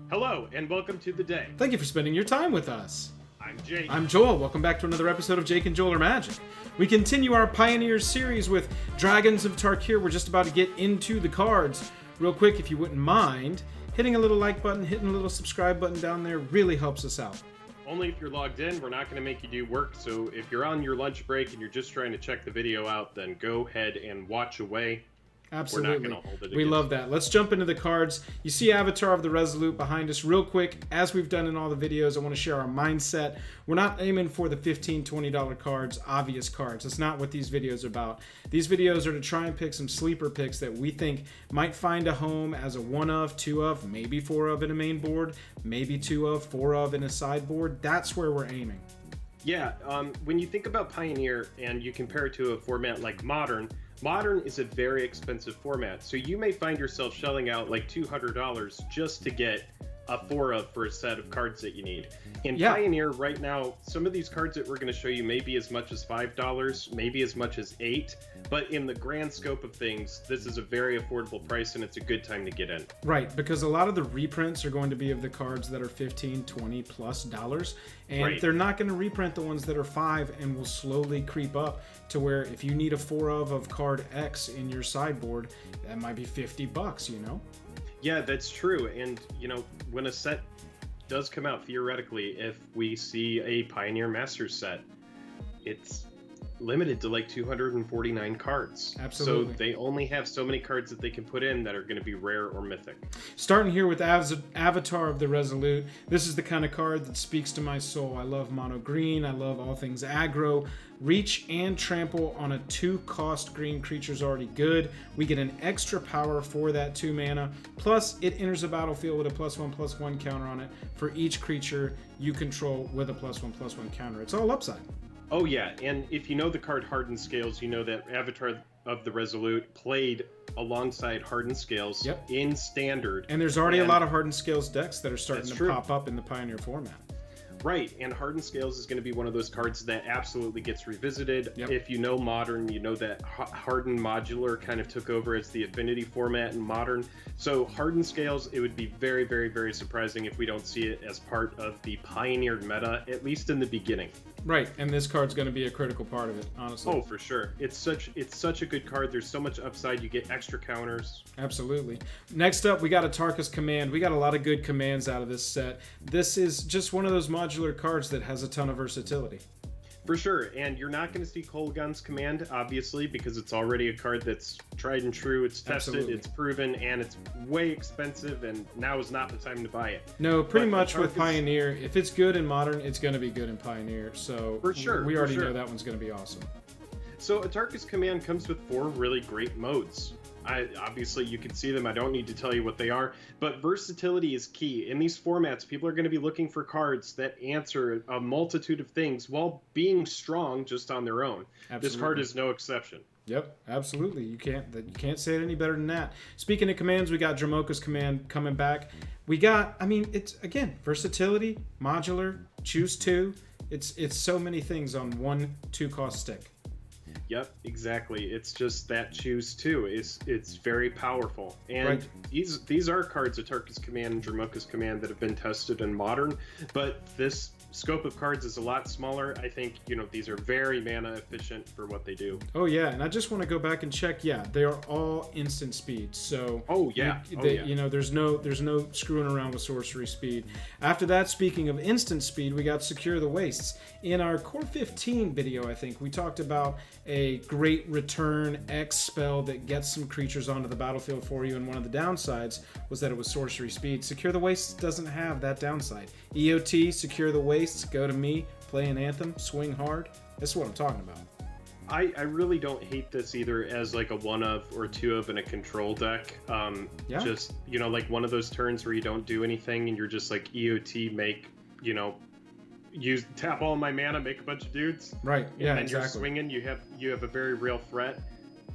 Hello, and welcome to the day. Thank you for spending your time with us. I'm Jake. I'm Joel. Welcome back to another episode of Jake and Joel Are Magic. We continue our Pioneer series with Dragons of Tarkir. We're just about to get into the cards. Real quick, if you wouldn't mind, hitting a little like button, hitting a little subscribe button down there really helps us out. Only if you're logged in. We're not going to make you do work, so if you're on your lunch break and you're just trying to check the video out, then go ahead and watch away. Absolutely. We're not going to hold it We against love that. Let's jump into the cards. You see Avatar of the Resolute behind us. Real quick, as we've done in all the videos, I want to share our mindset. We're not aiming for the $15, $20 cards, obvious cards. That's not what these videos are about. These videos are to try and pick some sleeper picks that we think might find a home as a one of, two of, maybe four of in a main board, maybe two of, four of in a sideboard. That's where we're aiming. Yeah, when you think about Pioneer and you compare it to a format like Modern is a very expensive format, so you may find yourself shelling out like $200 just to get a 4 of for a set of cards that you need. In Pioneer right now, some of these cards that we're going to show you may be as much as $5, maybe as much as $8, but in the grand scope of things, this is a very affordable price and it's a good time to get in. Right, because a lot of the reprints are going to be of the cards that are $15, $20 plus dollars, and they're not going to reprint the ones that are $5 and will slowly creep up to where if you need a 4 of card X in your sideboard, that might be $50, you know? Yeah, that's true. And, you know, when a set does come out, theoretically, if we see a Pioneer Masters set, it's limited to like 249 cards. Absolutely. So they only have so many cards that they can put in that are going to be rare or mythic. Starting here with Avatar of the Resolute. This is the kind of card that speaks to my soul. I love mono green. I love all things aggro. Reach and trample on a 2-cost green creature is already good. We get an extra power for that 2 mana. Plus, it enters the battlefield with a +1/+1 counter on it for each creature you control with a +1/+1 counter. It's all upside. Oh yeah, and if you know the card Hardened Scales, you know that Avatar of the Resolute played alongside Hardened Scales in Standard. And there's already a lot of Hardened Scales decks that are starting to pop up in the Pioneer format. Right, and Hardened Scales is going to be one of those cards that absolutely gets revisited. If you know Modern, you know that Hardened Modular kind of took over as the Affinity format in Modern. So Hardened Scales, it would be very, very, very surprising if we don't see it as part of the Pioneered meta, at least in the beginning. Right, and this card's going to be a critical part of it, honestly. Oh, for sure. It's such a good card. There's so much upside. You get extra counters. Absolutely. Next up, we got a Tarkus Command. We got a lot of good commands out of this set. This is just one of those modular cards that has a ton of versatility. For sure, and you're not going to see Kolaghan's Command, obviously, because it's already a card that's tried and true, it's tested, it's proven, and it's way expensive, and now is not the time to buy it. No, pretty much with Pioneer, if it's good in Modern, it's going to be good in Pioneer, so for sure, we already know that one's going to be awesome. So a Tarkus Command comes with 4 really great modes. Obviously, you can see them. I don't need to tell you what they are, but versatility is key. In these formats, people are going to be looking for cards that answer a multitude of things while being strong just on their own. Absolutely. This card is no exception. Yep, absolutely. You can't say it any better than that. Speaking of commands, we got Dramoka's Command coming back. We got, I mean, it's, again, versatility, modular, choose 2. It's so many things on one 2-cost stick. Yep, exactly. It's just that choose 2. It's very powerful. And these are cards of Tarkus Command and Dramoka's Command that have been tested in Modern, but this scope of cards is a lot smaller. I think, you know, these are very mana efficient for what they do. Oh yeah, and I just want to go back and check. Yeah, they are all instant speed. So you know, there's no screwing around with sorcery speed. After that, speaking of instant speed, we got Secure the Wastes. In our Core 15 video, I think we talked about a great return X spell that gets some creatures onto the battlefield for you, and one of the downsides was that it was sorcery speed. Secure the Wastes doesn't have that downside. EOT, Secure the Wastes, go to me, play an Anthem, swing hard. That's what I'm talking about. I really don't hate this either as like a 1 of or 2 of in a control deck. Just, you know, like one of those turns where you don't do anything and you're just like EOT, make, you know, tap all my mana, make a bunch of dudes. Right. Yeah. And then you're swinging. You have a very real threat.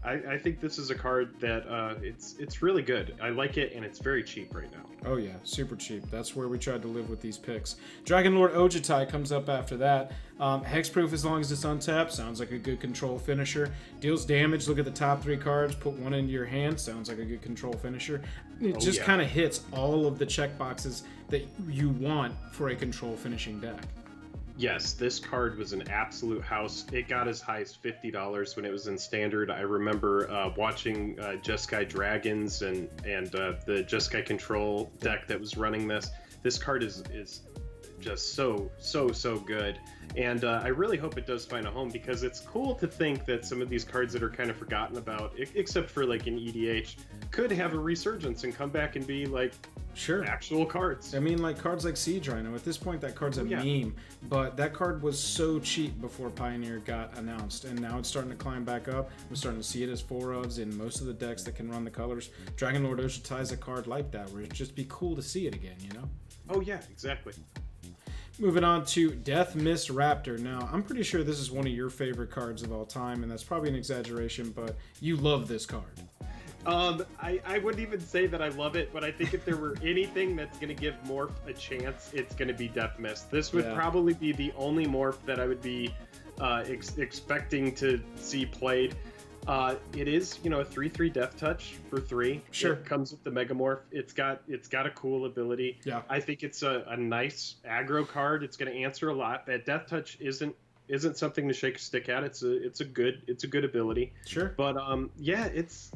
I think this is a card that it's really good. I like it, and it's very cheap right now. Oh yeah, super cheap. That's where we tried to live with these picks. Dragonlord Ojutai comes up after that. Hexproof as long as it's untapped. Sounds like a good control finisher. Deals damage. Look at the top 3 cards. Put one into your hand. Sounds like a good control finisher. It just kind of hits all of the check boxes that you want for a control finishing deck. Yes, this card was an absolute house. It got as high as $50 when it was in standard. I remember watching Jeskai Dragons and the Jeskai Control deck that was running this. This card is just so good. And I really hope it does find a home, because it's cool to think that some of these cards that are kind of forgotten about, except for like an EDH, could have a resurgence and come back and be like actual cards. I mean, like cards like Siege Rhino. At this point, that card's a meme, but that card was so cheap before Pioneer got announced, and now it's starting to climb back up. We're starting to see it as 4-ofs in most of the decks that can run the colors. Dragonlord Ojutai is a card like that, where it'd just be cool to see it again, you know? Oh yeah, exactly. Moving on to Death Mist Raptor. Now, I'm pretty sure this is one of your favorite cards of all time, and that's probably an exaggeration, but you love this card. I wouldn't even say that I love it, but I think if there were anything that's going to give Morph a chance, it's going to be Death Mist. This would probably be the only Morph that I would be expecting to see played. It is, a 3/3 Death Touch for 3. Sure. It comes with the Megamorph. It's got a cool ability. Yeah. I think it's a nice aggro card. It's going to answer a lot. That Death Touch isn't something to shake a stick at. It's a good ability. Sure. But it's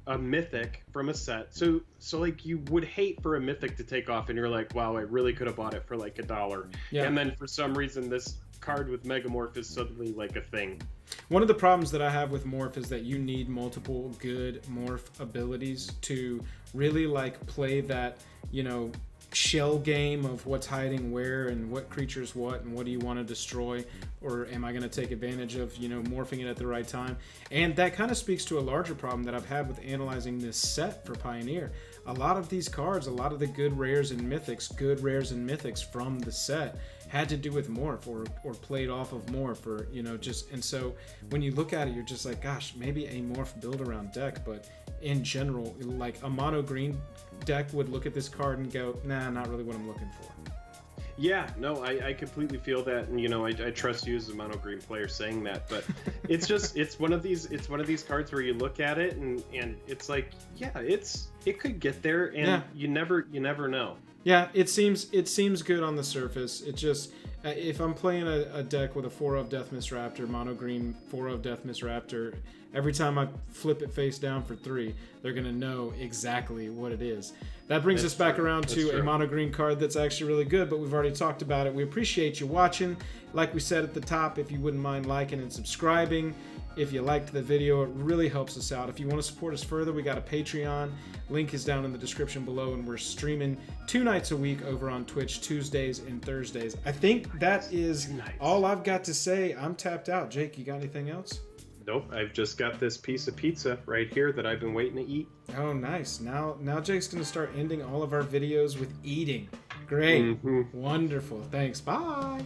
a mythic from a set. So like you would hate for a mythic to take off and you're like, wow, I really could have bought it for like $1. Yeah. And then for some reason this card with Megamorph is suddenly like a thing. One of the problems that I have with Morph is that you need multiple good Morph abilities to really like play that, shell game of what's hiding where and what creatures what and what do you want to destroy, or am I going to take advantage of morphing it at the right time. And that kind of speaks to a larger problem that I've had with analyzing this set for Pioneer. A lot of these cards, a lot of the good rares and mythics from the set had to do with Morph or played off of Morph, or and so when you look at it, you're just like, gosh, maybe a Morph build around deck. But in general, like a mono green deck would look at this card and go, nah, not really what I'm looking for. Yeah, no, I completely feel that, and I trust you as a mono green player saying that, but it's one of these cards where you look at it and it's like, yeah, it could get there, and you never know. Yeah, it seems good on the surface. It just, if I'm playing a deck with a 4-of Death Mist Raptor, mono green 4-of Death Mist Raptor, every time I flip it face down for 3, they're going to know exactly what it is. That brings us back around to a mono green card that's actually really good, but we've already talked about it. We appreciate you watching. Like we said at the top, if you wouldn't mind liking and subscribing. If you liked the video, it really helps us out. If you want to support us further, we got a Patreon. Link is down in the description below, and we're streaming 2 nights a week over on Twitch, Tuesdays and Thursdays. I think that is all I've got to say. I'm tapped out. Jake, you got anything else? Nope, I've just got this piece of pizza right here that I've been waiting to eat. Oh, nice. Now Jake's going to start ending all of our videos with eating. Great. Mm-hmm. Wonderful. Thanks. Bye.